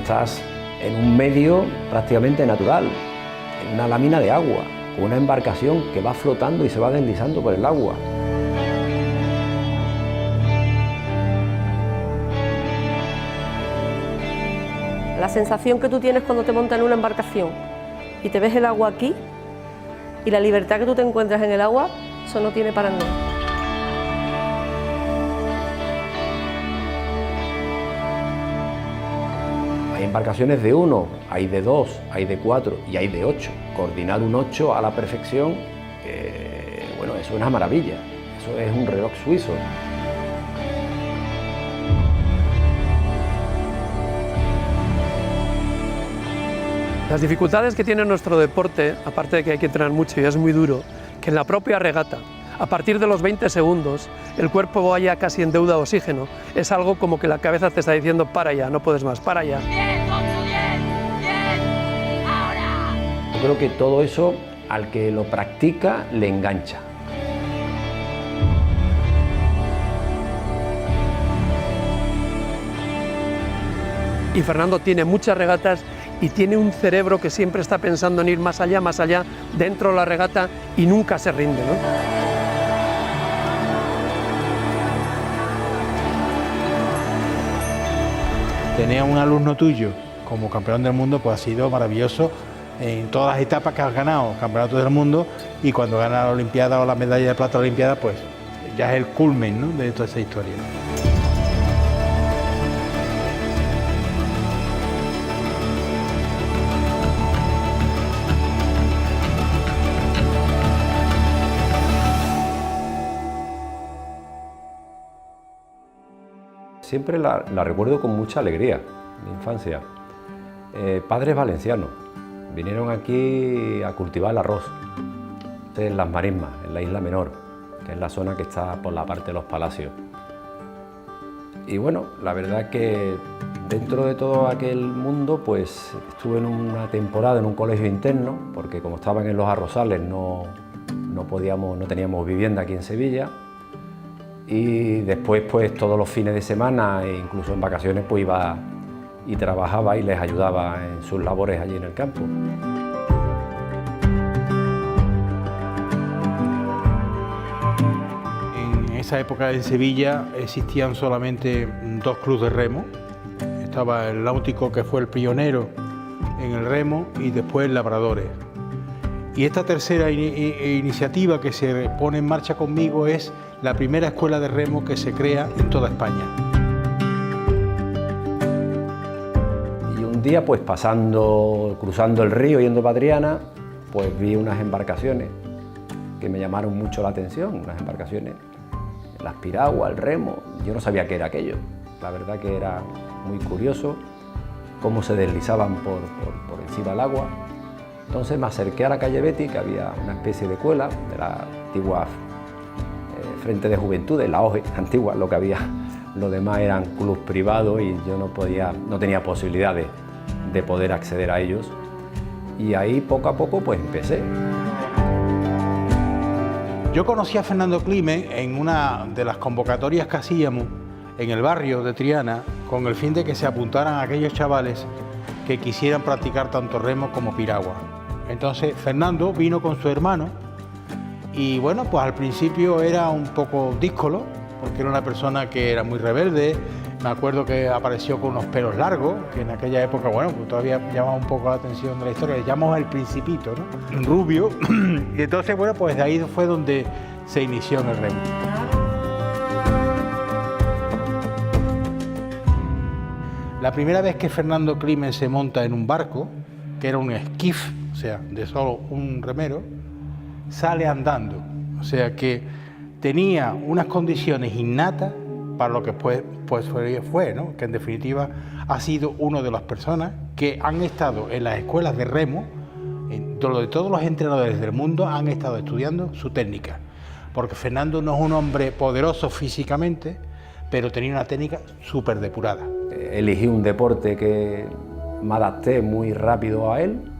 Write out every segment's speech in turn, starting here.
estás en un medio prácticamente natural, en una lámina de agua, con una embarcación que va flotando y se va deslizando por el agua. La sensación que tú tienes cuando te montas en una embarcación y te ves el agua aquí, y la libertad que tú te encuentras en el agua, eso no tiene parangón. Hay embarcaciones de 1, hay de 2, hay de 4 y hay de 8. Coordinar un 8 a la perfección, bueno, eso es una maravilla, eso es un reloj suizo. Las dificultades que tiene nuestro deporte, aparte de que hay que entrenar mucho y es muy duro, que en la propia regata, a partir de los 20 segundos, el cuerpo vaya casi en deuda de oxígeno, es algo como que la cabeza te está diciendo para ya, no puedes más, para ya. Bien, Gonzo, bien, ahora. Yo creo que todo eso, al que lo practica, le engancha. Y Fernando tiene muchas regatas y tiene un cerebro que siempre está pensando en ir más allá, dentro de la regata y nunca se rinde, ¿no? Tener a un alumno tuyo como campeón del mundo pues ha sido maravilloso en todas las etapas que has ganado, campeonatos del mundo, y cuando gana la Olimpiada o la medalla de plata de la Olimpiada, pues ya es el culmen, ¿no?, de toda esa historia. Siempre la recuerdo con mucha alegría, mi infancia. Padres valencianos, vinieron aquí a cultivar el arroz, en Las Marismas, en la Isla Menor, que es la zona que está por la parte de los palacios. Y bueno, la verdad es que dentro de todo aquel mundo, pues estuve en una temporada en un colegio interno, porque como estaban en los arrozales no teníamos vivienda aquí en Sevilla. Y después, pues todos los fines de semana e incluso en vacaciones, pues iba y trabajaba y les ayudaba en sus labores allí en el campo. En esa época en Sevilla existían solamente 2 clubes de remo. Estaba el Náutico, que fue el pionero en el remo, y después el Labradores. Y esta tercera iniciativa que se pone en marcha conmigo es la primera escuela de remo que se crea en toda España. Y un día, pues cruzando el río, yendo para Triana, pues vi unas embarcaciones que me llamaron mucho la atención, unas embarcaciones, las piraguas, el remo. Yo no sabía qué era aquello, la verdad que era muy curioso cómo se deslizaban por encima del agua. Entonces me acerqué a la calle Betty, que había una especie de escuela de la antigua Frente de Juventudes, la OGE antigua, lo que había, lo demás eran clubes privados y yo no tenía posibilidad de poder acceder a ellos. Y ahí poco a poco pues empecé. Yo conocí a Fernando Climent en una de las convocatorias que hacíamos en el barrio de Triana, con el fin de que se apuntaran aquellos chavales que quisieran practicar tanto remo como piragua. Entonces Fernando vino con su hermano y bueno, pues al principio era un poco díscolo, porque era una persona que era muy rebelde. Me acuerdo que apareció con unos pelos largos, que en aquella época, bueno, pues todavía llamaba un poco la atención de la historia, le llamamos el Principito, ¿no? Rubio. Y entonces, bueno, pues de ahí fue donde se inició en el remo. La primera vez que Fernando Climent se monta en un barco, que era un esquife, o sea, de solo un remero, sale andando. O sea que tenía unas condiciones innatas para lo que pues fue, ¿no? Que en definitiva ha sido una de las personas que han estado en las escuelas de remo, de todos los entrenadores del mundo han estado estudiando su técnica. Porque Fernando no es un hombre poderoso físicamente, pero tenía una técnica súper depurada. Elegí un deporte que me adapté muy rápido a él,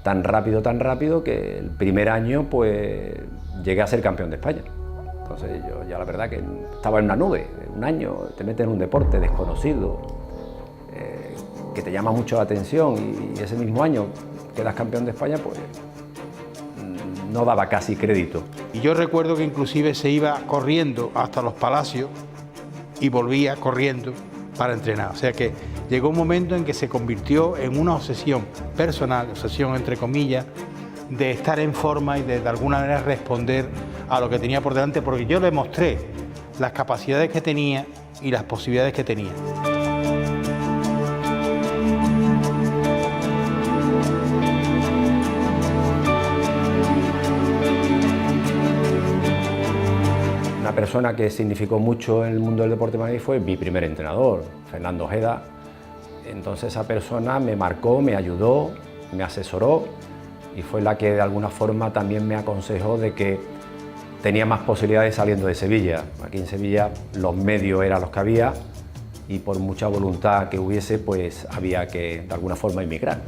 tan rápido que el primer año pues llegué a ser campeón de España. Entonces yo ya la verdad que estaba en una nube, un año te metes en un deporte desconocido, que te llama mucho la atención y ese mismo año quedas campeón de España, pues no daba casi crédito. Y yo recuerdo que inclusive se iba corriendo hasta los palacios y volvía corriendo para entrenar. O sea que llegó un momento en que se convirtió en una obsesión personal, obsesión entre comillas, de estar en forma y de alguna manera responder a lo que tenía por delante, porque yo le mostré las capacidades que tenía y las posibilidades que tenía. Una persona que significó mucho en el mundo del deporte para mí fue mi primer entrenador, Fernando Ojeda. Entonces esa persona me marcó, me ayudó, me asesoró y fue la que de alguna forma también me aconsejó de que tenía más posibilidades saliendo de Sevilla. Aquí en Sevilla los medios eran los que había y por mucha voluntad que hubiese, pues había que de alguna forma emigrar.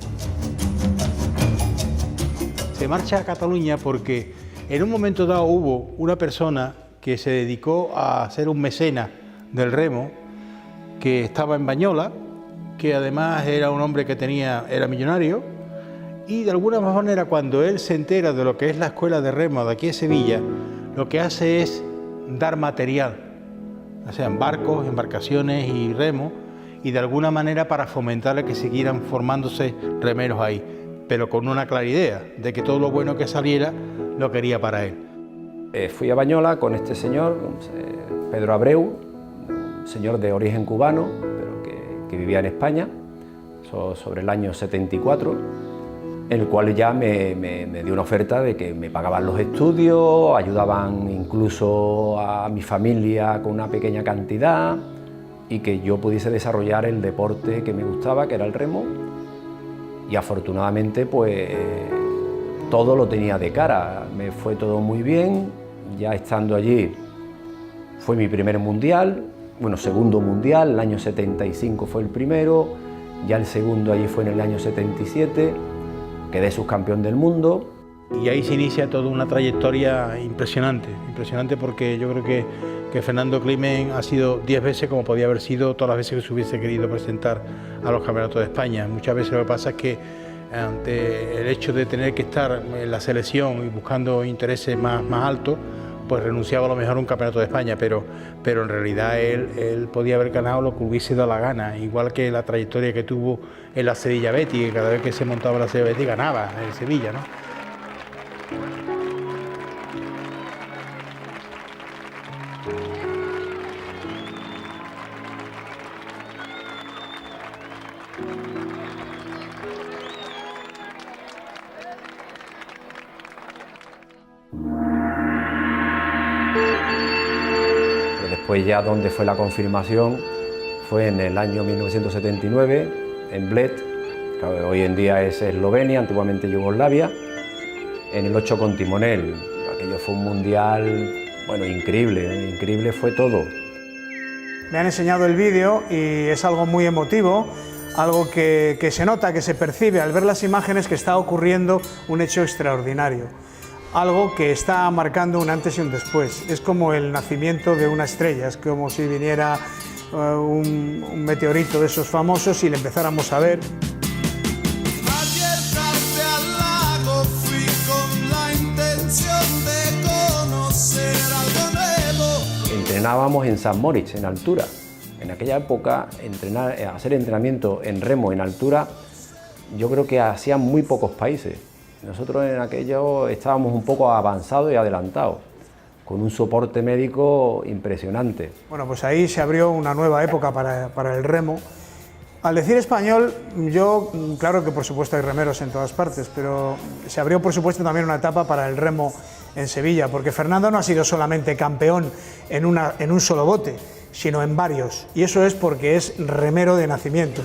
Se marcha a Cataluña porque en un momento dado hubo una persona que se dedicó a ser un mecenas del remo, que estaba en Bañola, que además era un hombre que era millonario, y de alguna manera cuando él se entera de lo que es la escuela de remo de aquí de Sevilla, lo que hace es dar material, o sea, en barcos, embarcaciones y remo, y de alguna manera para fomentarle que siguieran formándose remeros ahí, pero con una clara idea de que todo lo bueno que saliera lo quería para él. Fui a Bañola con este señor, Pedro Abreu, un señor de origen cubano, pero que vivía en España, sobre el año 74, en el cual ya me dio una oferta de que me pagaban los estudios, ayudaban incluso a mi familia con una pequeña cantidad y que yo pudiese desarrollar el deporte que me gustaba, que era el remo, y afortunadamente pues todo lo tenía de cara, me fue todo muy bien. Ya estando allí fue mi primer mundial, bueno, segundo mundial, el año 75 fue el primero, ya el segundo allí fue en el año 77, quedé subcampeón del mundo. Y ahí se inicia toda una trayectoria impresionante porque yo creo que Fernando Climent ha sido 10 veces como podía haber sido todas las veces que se hubiese querido presentar a los campeonatos de España. Muchas veces lo que pasa es que ante el hecho de tener que estar en la selección y buscando intereses más altos, pues renunciaba a lo mejor a un campeonato de España, pero en realidad él podía haber ganado lo que hubiese dado la gana, igual que la trayectoria que tuvo en la Sevilla Betis, que cada vez que se montaba la Sevilla Betis ganaba en Sevilla, ¿no? Después ya donde fue la confirmación fue en el año 1979 en Bled, que hoy en día es Eslovenia, antiguamente Yugoslavia, en el 8 con timonel. Aquello fue un mundial, bueno, increíble, increíble fue todo. Me han enseñado el vídeo y es algo muy emotivo, algo que se nota, que se percibe al ver las imágenes que está ocurriendo un hecho extraordinario. Algo que está marcando un antes y un después. Es como el nacimiento de una estrella, es como si viniera un meteorito de esos famosos y le empezáramos a ver. Entrenábamos en Sant Moritz, en altura. En aquella época, hacer entrenamiento en remo en altura, yo creo que hacían muy pocos países. Nosotros en aquello estábamos un poco avanzados y adelantados, con un soporte médico impresionante. Bueno, pues ahí se abrió una nueva época para el remo. Al decir español, yo, claro que por supuesto hay remeros en todas partes, pero se abrió por supuesto también una etapa para el remo en Sevilla, porque Fernando no ha sido solamente campeón en un solo bote, sino en varios, y eso es porque es remero de nacimiento.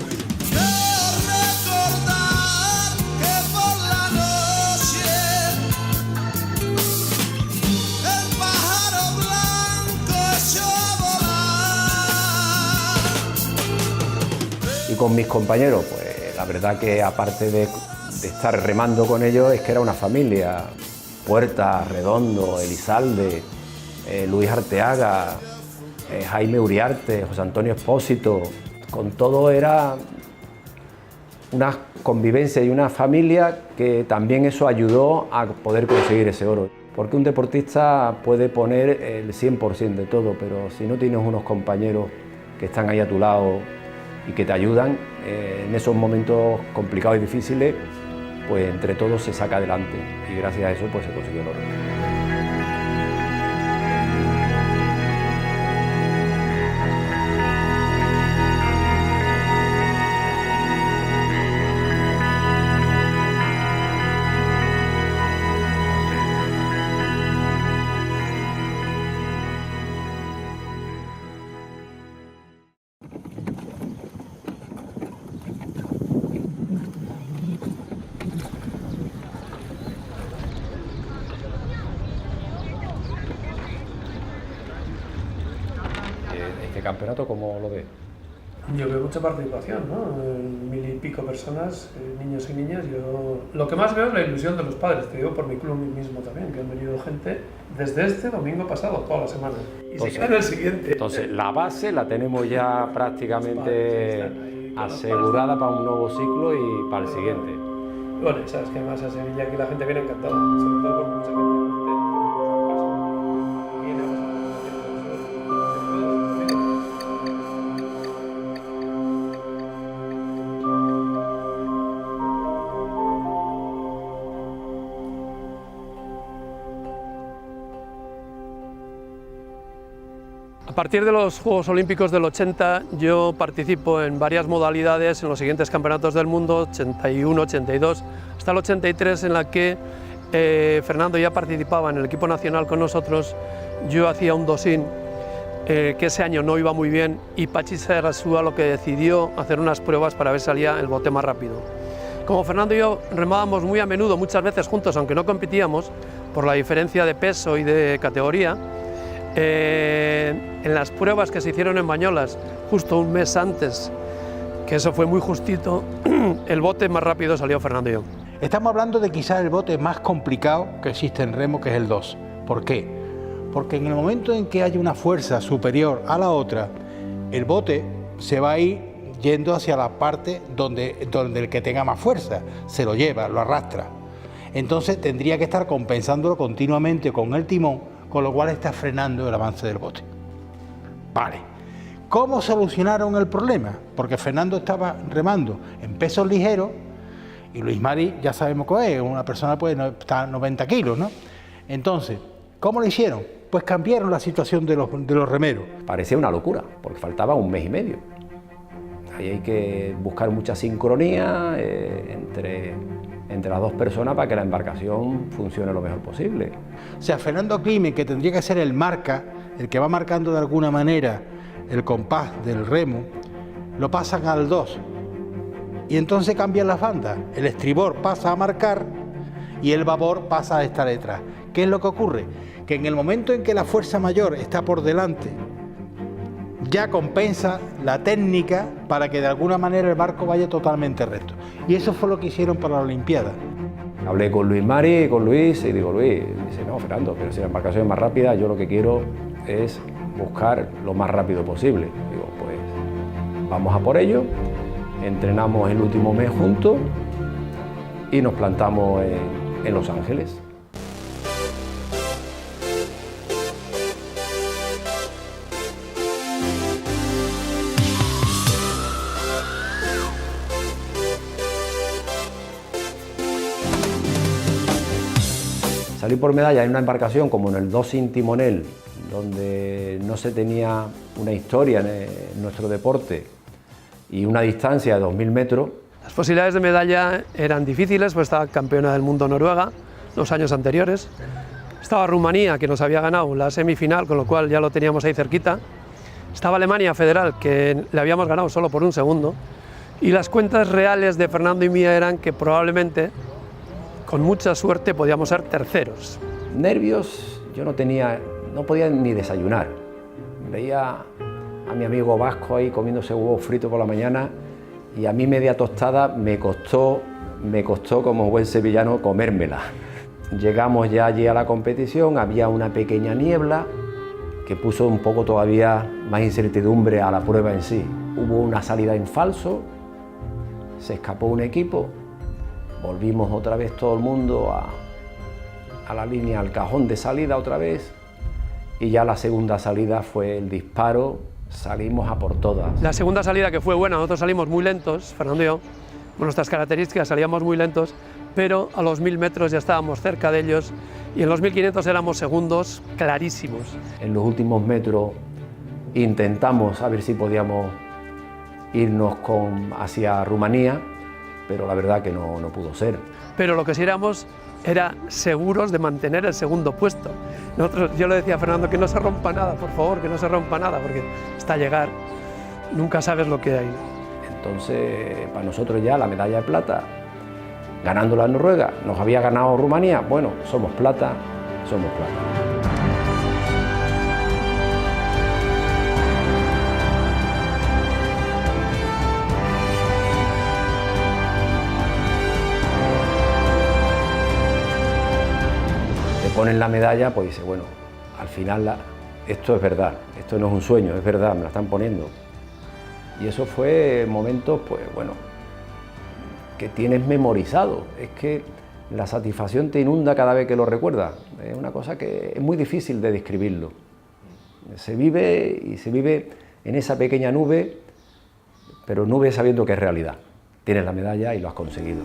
Y con mis compañeros, pues la verdad que aparte de estar remando con ellos, es que era una familia. Puerta, Redondo, Elizalde, Luis Arteaga, Jaime Uriarte, José Antonio Espósito, con todo era una convivencia y una familia que también eso ayudó a poder conseguir ese oro. Porque un deportista puede poner el 100% de todo, pero si no tienes unos compañeros que están ahí a tu lado y que te ayudan en esos momentos complicados y difíciles, pues entre todos se saca adelante y gracias a eso pues se consiguió el oro. ¿Este campeonato cómo lo ves? Yo veo mucha participación, ¿no? 1000 y pico personas, niños y niñas. Yo lo que más veo es la ilusión de los padres, te digo por mi club mismo también, que han venido gente desde este domingo pasado, toda la semana. Y se queda en el siguiente. Entonces, la base la tenemos ya prácticamente asegurada para un nuevo ciclo y para el siguiente. Bueno, sabes que además a Sevilla aquí la gente viene encantada, sobre todo porque mucha gente viene a A partir de los Juegos Olímpicos del 80 yo participo en varias modalidades en los siguientes campeonatos del mundo, 81, 82, hasta el 83 en la que Fernando ya participaba en el equipo nacional con nosotros, yo hacía un dosín que ese año no iba muy bien y Pachi Sarasúa lo que decidió hacer unas pruebas para ver si salía el bote más rápido. Como Fernando y yo remábamos muy a menudo, muchas veces juntos, aunque no competíamos, por la diferencia de peso y de categoría, en las pruebas que se hicieron en Bañolas, justo un mes antes, que eso fue muy justito, el bote más rápido salió Fernando y yo. Estamos hablando de quizás el bote más complicado que existe en remo, que es el 2. ¿Por qué? Porque en el momento en que haya una fuerza superior a la otra, el bote se va a ir yendo hacia la parte donde el que tenga más fuerza se lo lleva, lo arrastra. Entonces tendría que estar compensándolo continuamente con el timón, con lo cual está frenando el avance del bote. Vale. ¿Cómo solucionaron el problema? Porque Fernando estaba remando en pesos ligeros y Luis Mari ya sabemos qué es, una persona puede estar 90 kilos, ¿no? Entonces, ¿cómo lo hicieron? Pues cambiaron la situación de los remeros. Parecía una locura, porque faltaba un mes y medio. Ahí hay que buscar mucha sincronía entre las dos personas para que la embarcación funcione lo mejor posible. O sea, Fernando Climent, que tendría que ser el que va marcando de alguna manera el compás del remo, lo pasan al 2. Y entonces cambian las bandas. El estribor pasa a marcar y el babor pasa a estar detrás. ¿Qué es lo que ocurre? Que en el momento en que la fuerza mayor está por delante, ya compensa la técnica para que de alguna manera el barco vaya totalmente recto. Y eso fue lo que hicieron para la Olimpiada. Hablé con Luis Mari, con Luis, y digo, Luis, dice, no, Fernando, pero si la embarcación es más rápida, yo lo que quiero es buscar lo más rápido posible. Digo, pues vamos a por ello, entrenamos el último mes juntos y nos plantamos en Los Ángeles. Salir por medalla en una embarcación como en el 2 sin timonel, donde no se tenía una historia en nuestro deporte y una distancia de 2000 metros. Las posibilidades de medalla eran difíciles, pues estaba campeona del mundo Noruega los años anteriores. Estaba Rumanía, que nos había ganado la semifinal, con lo cual ya lo teníamos ahí cerquita. Estaba Alemania Federal, que le habíamos ganado solo por un segundo. Y las cuentas reales de Fernando y mía eran que probablemente, con mucha suerte, podíamos ser terceros. Nervios, yo no podía ni desayunar. Veía a mi amigo vasco ahí comiéndose huevo frito por la mañana y a mí media tostada me costó como buen sevillano comérmela. Llegamos ya allí a la competición, había una pequeña niebla que puso un poco todavía más incertidumbre a la prueba en sí. Hubo una salida en falso, se escapó un equipo, volvimos otra vez todo el mundo a la línea, al cajón de salida otra vez, y ya la segunda salida fue el disparo, salimos a por todas. La segunda salida, que fue buena, nosotros salimos muy lentos, Fernando y yo, con nuestras características salíamos muy lentos, pero a los 1000 metros ya estábamos cerca de ellos y en los 1500 éramos segundos clarísimos. En los últimos metros intentamos a ver si podíamos irnos hacia Rumanía, pero la verdad que no pudo ser. Pero lo que sí éramos era seguros de mantener el segundo puesto. Yo le decía a Fernando que no se rompa nada, por favor, que no se rompa nada, porque hasta llegar nunca sabes lo que hay. Entonces, para nosotros ya la medalla de plata, ganando la Noruega, nos había ganado Rumanía, bueno, somos plata, somos plata. Ponen la medalla, pues dice, bueno, al final esto es verdad, esto no es un sueño, es verdad, me la están poniendo. Y eso fue momentos, pues bueno, que tienes memorizado. Es que la satisfacción te inunda cada vez que lo recuerdas. Es una cosa que es muy difícil de describirlo. Se vive y se vive en esa pequeña nube, pero nube sabiendo que es realidad. Tienes la medalla y lo has conseguido.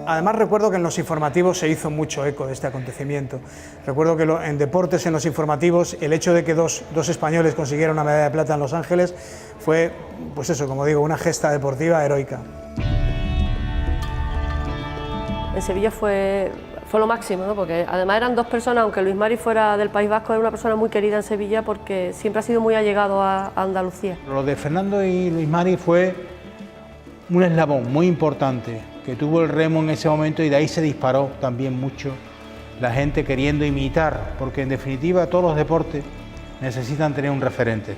Además recuerdo que en los informativos se hizo mucho eco de este acontecimiento. Recuerdo que en deportes, en los informativos, el hecho de que dos españoles consiguieran una medalla de plata en Los Ángeles fue, pues eso, como digo, una gesta deportiva heroica. En Sevilla fue lo máximo, ¿no? Porque además eran dos personas, aunque Luis Mari fuera del País Vasco, era una persona muy querida en Sevilla porque siempre ha sido muy allegado a Andalucía. Lo de Fernando y Luis Mari fue un eslabón muy importante que tuvo el remo en ese momento, y de ahí se disparó también mucho la gente queriendo imitar, porque en definitiva todos los deportes necesitan tener un referente,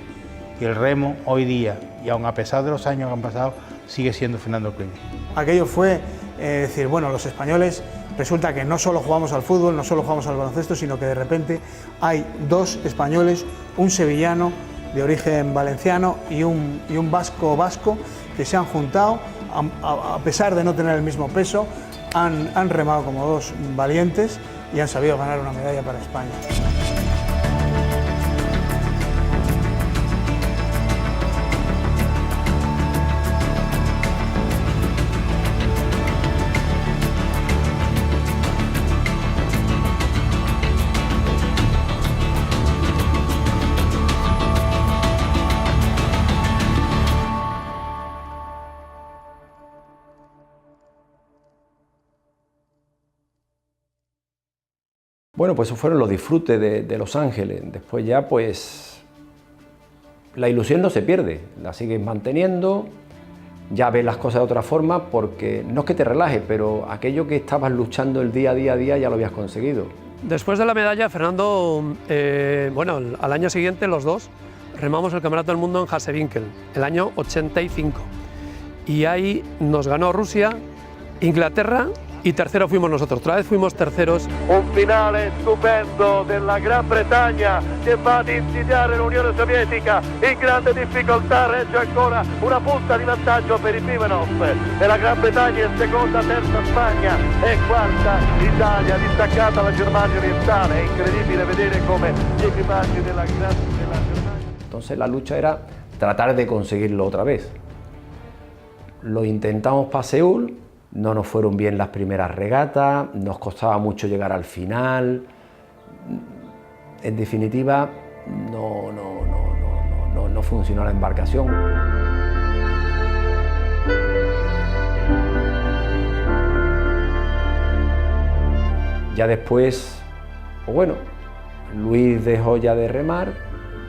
y el remo hoy día, y aun a pesar de los años que han pasado, sigue siendo Fernando Climent. Aquello fue decir, bueno, los españoles resulta que no solo jugamos al fútbol, no solo jugamos al baloncesto, sino que de repente hay dos españoles, un sevillano de origen valenciano y un vasco que se han juntado, a pesar de no tener el mismo peso, han remado como dos valientes y han sabido ganar una medalla para España. Bueno, pues esos fueron los disfrutes de Los Ángeles. Después ya, pues, la ilusión no se pierde, la sigues manteniendo, ya ves las cosas de otra forma, porque no es que te relajes, pero aquello que estabas luchando el día a día ya lo habías conseguido. Después de la medalla, Fernando, bueno, al año siguiente los dos remamos el Campeonato del Mundo en Hassewinkel, el año 85. Y ahí nos ganó Rusia, Inglaterra, y tercero fuimos nosotros. Otra vez fuimos terceros. Un finale stupendo della Gran Bretagna che va ad insidiare l'Unione Sovietica in grande difficoltà, regge ancora una punta di vantaggio per i Pimenov e la Gran Bretagna è seconda, terza Spagna e quarta Italia, distaccata la Germania orientale. È incredibile vedere come gli equipaggi della Germania. Entonces la lucha era tratar de conseguirlo otra vez. Lo intentamos para Seúl. No nos fueron bien las primeras regatas, nos costaba mucho llegar al final. En definitiva, no funcionó la embarcación. Ya después, pues bueno, Luis dejó ya de remar,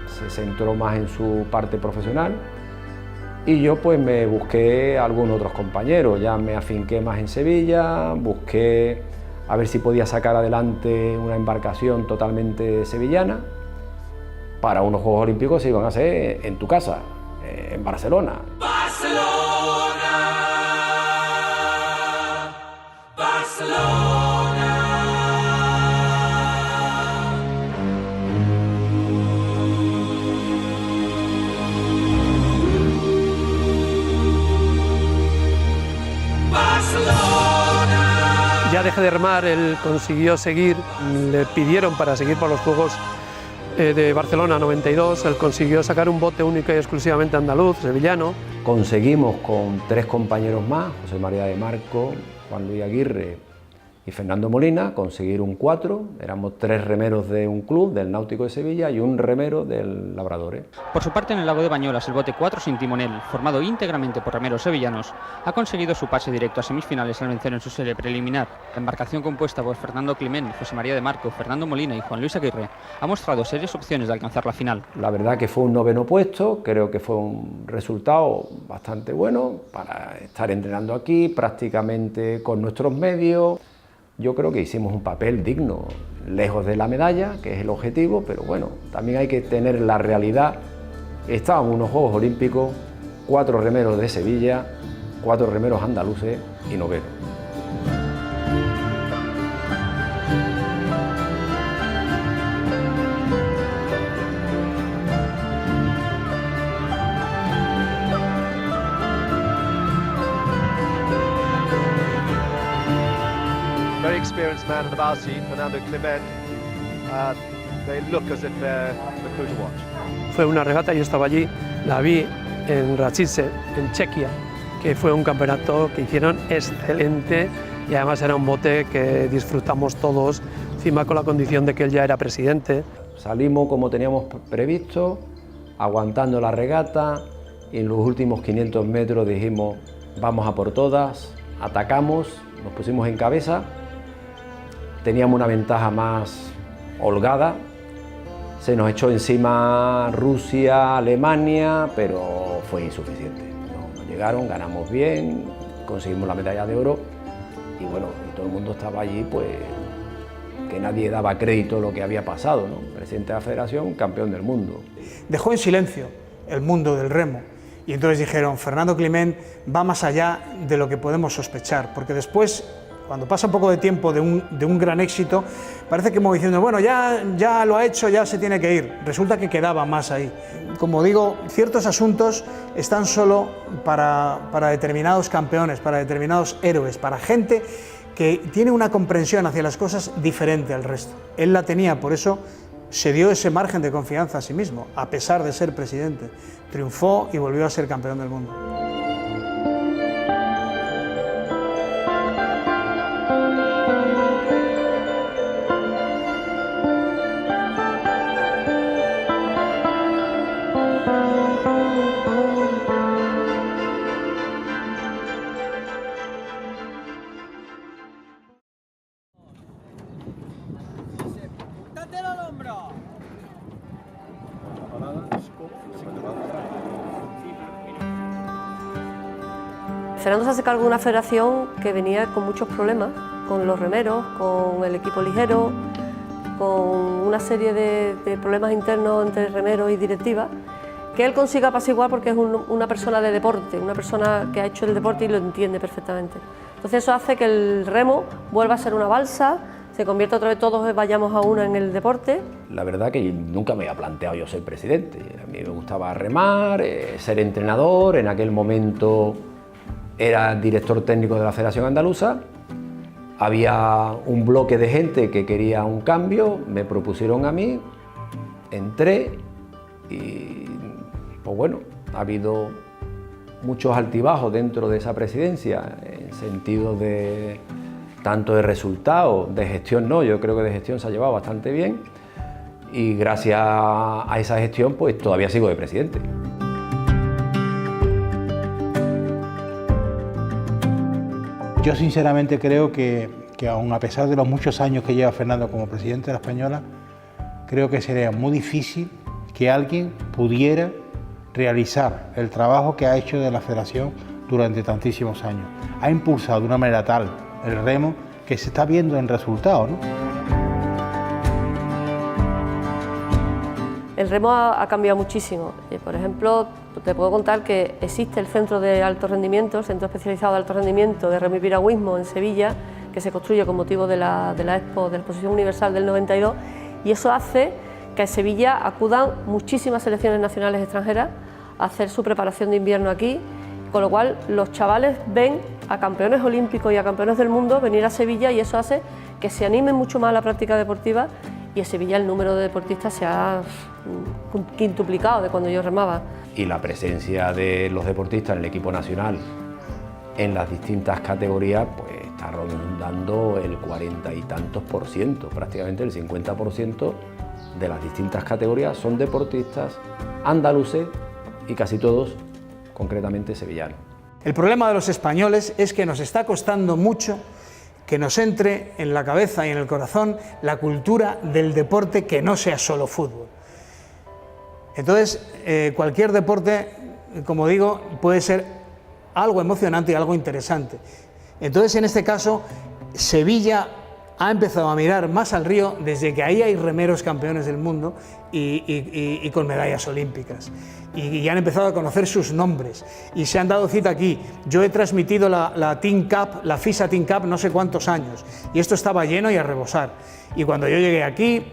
se centró más en su parte profesional. Y yo pues me busqué a algunos otros compañeros, ya me afinqué más en Sevilla, busqué a ver si podía sacar adelante una embarcación totalmente sevillana para unos Juegos Olímpicos que se iban a hacer en tu casa, en Barcelona. Barcelona, Barcelona. deje de remar, él consiguió seguir, le pidieron para seguir por los Juegos de Barcelona 92, él consiguió sacar un bote único y exclusivamente andaluz, sevillano. Conseguimos con 3 compañeros más, José María de Marco, Juan Luis Aguirre y Fernando Molina, conseguir un 4, éramos 3 remeros de un club, del Náutico de Sevilla, y un remero del Labradores. Por su parte, en el lago de Bañolas, el bote 4 sin timonel, formado íntegramente por remeros sevillanos, ha conseguido su pase directo a semifinales al vencer en su serie preliminar. La embarcación compuesta por Fernando Climent, José María de Marco, Fernando Molina y Juan Luis Aguirre ha mostrado serias opciones de alcanzar la final. La verdad que fue un 9º puesto, creo que fue un resultado bastante bueno para estar entrenando aquí, prácticamente con nuestros medios. Yo creo que hicimos un papel digno, lejos de la medalla, que es el objetivo, pero bueno, también hay que tener la realidad. Estábamos en unos Juegos Olímpicos, 4 remeros de Sevilla, 4 remeros andaluces y novenos. Very experienced man in the bow seat, Fernando Climent. They look as if they're the crew to watch. Fue una regata, yo estaba allí, la vi en Račice, en Chequia, que fue un campeonato que hicieron excelente y además era un bote que disfrutamos todos, encima con la condición de que él ya era presidente. Salimos como teníamos previsto, aguantando la regata, y en los últimos 500 metros dijimos vamos a por todas, atacamos, nos pusimos en cabeza. Teníamos una ventaja más holgada, se nos echó encima Rusia, Alemania, pero fue insuficiente. No llegaron, ganamos bien, conseguimos la medalla de oro y bueno, y todo el mundo estaba allí, pues que nadie daba crédito a lo que había pasado, ¿no? Presidente de la Federación, campeón del mundo. Dejó en silencio el mundo del remo y entonces dijeron, Fernando Climent va más allá de lo que podemos sospechar, porque después, cuando pasa un poco de tiempo de un gran éxito, parece que como diciendo, bueno, ya lo ha hecho, ya se tiene que ir. Resulta que quedaba más ahí. Como digo, ciertos asuntos están solo para determinados campeones, para determinados héroes, para gente que tiene una comprensión hacia las cosas diferente al resto. Él la tenía, por eso se dio ese margen de confianza a sí mismo, a pesar de ser presidente. Triunfó y volvió a ser campeón del mundo. Fernando se hace cargo de una federación que venía con muchos problemas, con los remeros, con el equipo ligero, con una serie de problemas internos entre remeros y directiva, que él consigue apaciguar porque es una persona de deporte, una persona que ha hecho el deporte y lo entiende perfectamente. Entonces eso hace que el remo vuelva a ser una balsa, se convierta otra vez, todos vayamos a una en el deporte. La verdad que nunca me había planteado yo ser presidente. A mí me gustaba remar, ser entrenador, en aquel momento era director técnico de la Federación Andaluza, había un bloque de gente que quería un cambio, me propusieron a mí, entré y pues bueno, ha habido muchos altibajos dentro de esa presidencia, en sentido de tanto de resultados, de gestión no, yo creo que de gestión se ha llevado bastante bien y gracias a esa gestión pues todavía sigo de presidente. Yo sinceramente creo que aun a pesar de los muchos años que lleva Fernando como presidente de la Española, creo que sería muy difícil que alguien pudiera realizar el trabajo que ha hecho de la Federación durante tantísimos años. Ha impulsado de una manera tal el remo que se está viendo en resultados, ¿no? El remo ha cambiado muchísimo. Por ejemplo, te puedo contar que existe el Centro de Alto Rendimiento, el Centro Especializado de Alto Rendimiento de Remo y Piragüismo en Sevilla, que se construye con motivo de la Expo, de la Exposición Universal del 92, y eso hace que a Sevilla acudan muchísimas selecciones nacionales extranjeras a hacer su preparación de invierno aquí, con lo cual los chavales ven a campeones olímpicos y a campeones del mundo venir a Sevilla, y eso hace que se anime mucho más la práctica deportiva, y en Sevilla el número de deportistas se ha quintuplicado de cuando yo remaba. Y la presencia de los deportistas en el equipo nacional en las distintas categorías pues está rondando el 40 y tantos %, prácticamente el 50% de las distintas categorías son deportistas andaluces y casi todos concretamente sevillanos. El problema de los españoles es que nos está costando mucho que nos entre en la cabeza y en el corazón la cultura del deporte que no sea solo fútbol. Entonces, cualquier deporte, como digo, puede ser algo emocionante y algo interesante. Entonces, en este caso, Sevilla ha empezado a mirar más al río desde que ahí hay remeros campeones del mundo y con medallas olímpicas. Y han empezado a conocer sus nombres y se han dado cita aquí. Yo he transmitido la Team Cup, la FISA Team Cup, no sé cuántos años, y esto estaba lleno y a rebosar. Y cuando yo llegué aquí,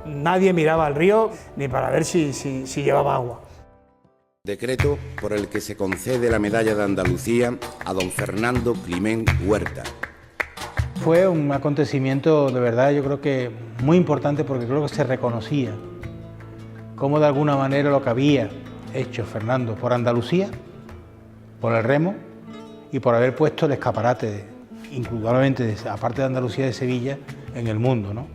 nadie miraba al río ni para ver si llevaba agua. Decreto por el que se concede la medalla de Andalucía a don Fernando Climent Huerta. Fue un acontecimiento de verdad, yo creo que muy importante, porque creo que se reconocía cómo de alguna manera lo que había hecho Fernando por Andalucía, por el remo y por haber puesto el escaparate, indudablemente, aparte de Andalucía, de Sevilla, en el mundo, ¿no?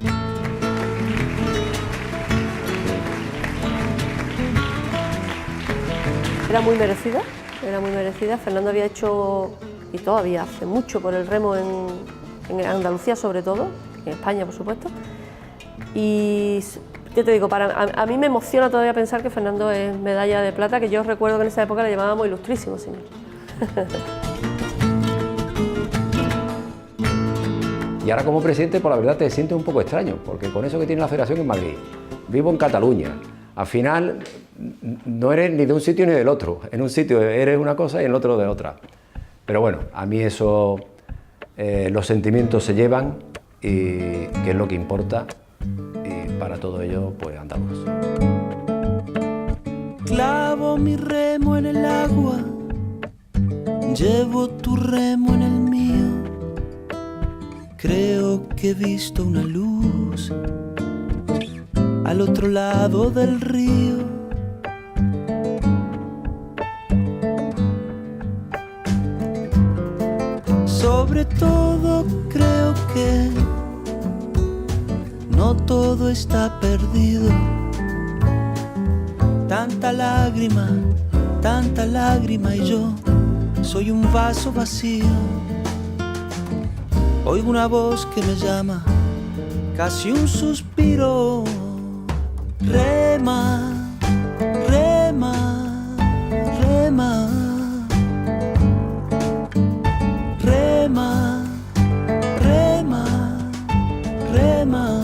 Era muy merecida, era muy merecida. Fernando había hecho, y todavía hace mucho por el remo en Andalucía sobre todo, en España por supuesto, y yo te digo, a mí me emociona todavía pensar que Fernando es medalla de plata, que yo recuerdo que en esa época le llamábamos ilustrísimo señor. Y ahora como presidente, por la verdad te sientes un poco extraño, porque con eso que tiene la federación en Madrid, vivo en Cataluña, al final no eres ni de un sitio ni del otro, en un sitio eres una cosa y en el otro de otra. Pero bueno, a mí eso, los sentimientos se llevan, y que es lo que importa, y para todo ello pues andamos. Clavo mi remo en el agua, llevo tu remo en el mío. Creo que he visto una luz al otro lado del río. Sobre todo creo que no todo está perdido. Tanta lágrima y yo soy un vaso vacío. Oigo una voz que me llama, casi un suspiro. Rema, rema, rema. Rema, rema, rema.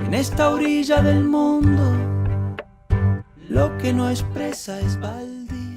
En esta orilla del mundo, lo que no expresa es baldío.